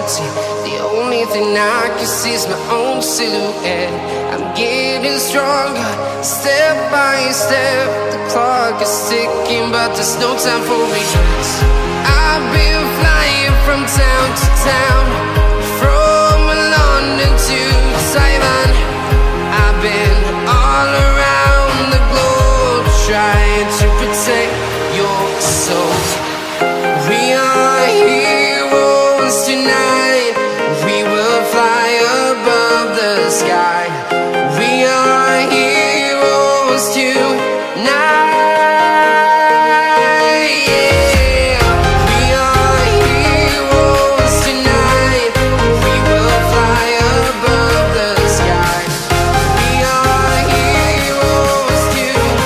reality. The only thing I can see is my own silhouette. I'm getting stronger, step by step. The clock is ticking, but there's no time for regrets. I've been flying from town to town, from London to Taiwan. I've been all around the globe, trying to protect your soul. We are heroes tonight. We will fly above the sky. We are heroes tonight. Yeah. We are heroes tonight. We will fly above the sky. We are heroes tonight.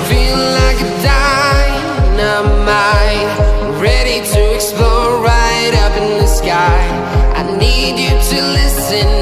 Feeling like a dynamite, ready to explode right up in the sky. I need you to listen